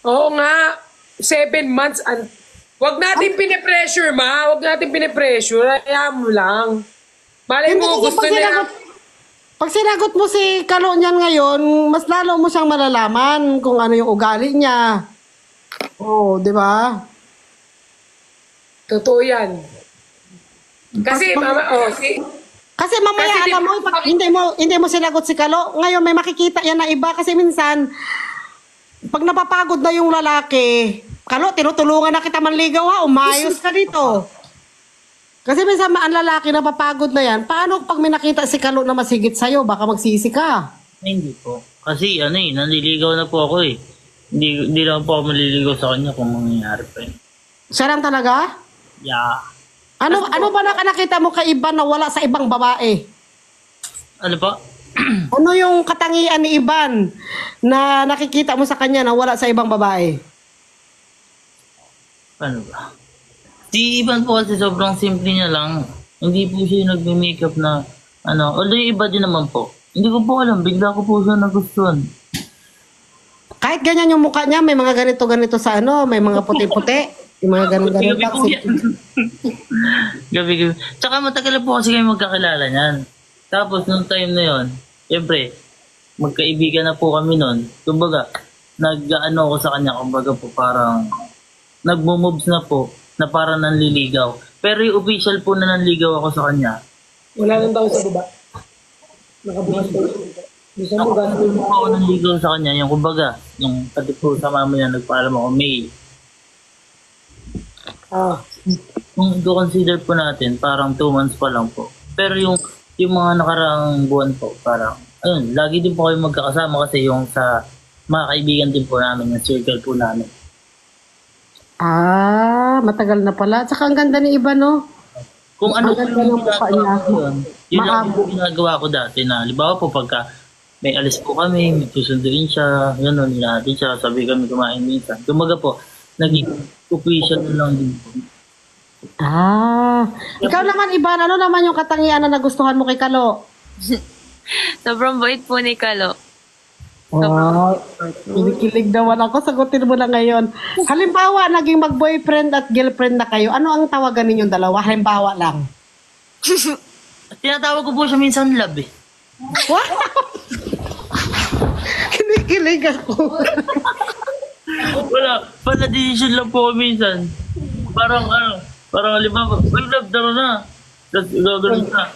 Oo nga, 7 months. Wag natin pinipressure, ma. Wag natin pinipressure. Hayaan mo lang. Malay Hindi mo, kasi gusto niya. pag sinagot mo si Kalo niyan ngayon, mas lalo mo siyang malalaman kung ano yung ugali niya. Oo, di ba? Totoo yan. Kasi, Pag- mama, Kasi mamaya kasi di alam mo, pag hindi mo sinagot si Kalo, ngayon may makikita yan na iba kasi minsan pag napapagod na yung lalaki, Kalo, tinutulungan na kita manligaw ha, umayos ka dito. Kasi minsan ang lalaki napapagod na yan, paano pag may nakita si Kalo na masigit sa'yo, baka magsisi ka. Hindi po. Kasi nanliligaw na po ako eh. Hindi lang po ako maliligaw sa kanya kung mangyayari pa yun. Siya lang talaga? Yeah. Ano ba nakita mo kay Iban na wala sa ibang babae? Ano po? Ano yung katangian ni Iban na nakikita mo sa kanya na wala sa ibang babae? Ano ba? Si Ivan po kasi sobrang simple niya lang. Hindi po siya yung nagme-makeup na although yung iba din naman po. Hindi ko po alam, bigla ko po siya nagustuhan. Kahit ganyan yung mukha niya, may mga ganito-ganito sa may mga puti-puti. Yung mga ganun-ganun Gabi pa. po yan. Gabi. Tsaka matagal na po kasi kayo magkakilala niyan. Tapos nung time na yon, siyempre, magkaibigan na po kami nun. Kumbaga, nag-ano ko sa kanya, kumbaga po parang nagmo-moves na po na parang nanliligaw. Pero yung official po na nanligaw ako sa kanya, wala nang daw sa baba. Nakabukas po. Gusto mo ako po ako nanligaw sa kanya, yung kumbaga, yung pati po sa mama niya, nagpaalam ako, May. Kung i-consider po natin, parang 2 months pa lang po. Pero yung mga nakaraang buwan po, parang, ayun, lagi din po kayo magkakasama kasi yung sa mga kaibigan din po namin, yung circle po namin. Matagal na pala. Tsaka ang ganda ni Iban, no? Kung ano Ang ganda ng mukha niya. yun lang yung ginagawa ko dati na, halimbawa po pagka may alis po kami, may susunduin siya, yun, natin siya, sabi kami kumain minsan. Kumaga po, naging official na lang din po. Ikaw naman, Iban, ano naman yung katangian na nagustuhan mo kay Kalo? Sobrang bait po ni Kalo. Kinikilig naman ako. Sagutin mo na ngayon. Halimbawa, naging mag-boyfriend at girlfriend na kayo. Ano ang tawagan ninyong dalawa? Halimbawa lang. Tinatawag ko po siya minsan love eh. What? Kinikilig ako. Wala, pala-decision lang po ko minsan. Parang halimbawa, ay love, daro na. Tapos gagawin na.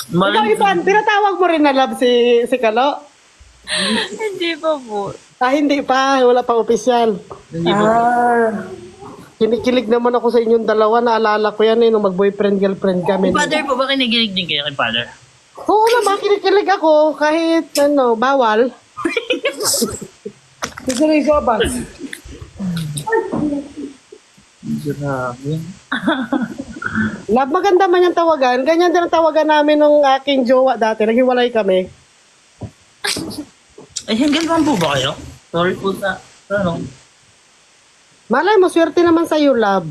Ikaw, Iban, tinatawag mo rin na love si Kalo? Hindi pa po. Hindi pa. Wala pang opisyal. Hindi po. Kinikilig naman ako sa inyong dalawa. Naalala ko yan nung mag-boyfriend, girlfriend kami. Father po ba kinikilig din kayo kay father? Oo naman, kinikilig ako. Kahit, bawal. Gusto rin ko ba? Grabe. Love, maganda man yung tawagan. Ganyan din ang tawagan namin nung aking jowa dati. Naghiwalay kami. Ay, hanggang naman po ba kayo? Sorry po sa, Malay mo, swerte naman sa'yo, love.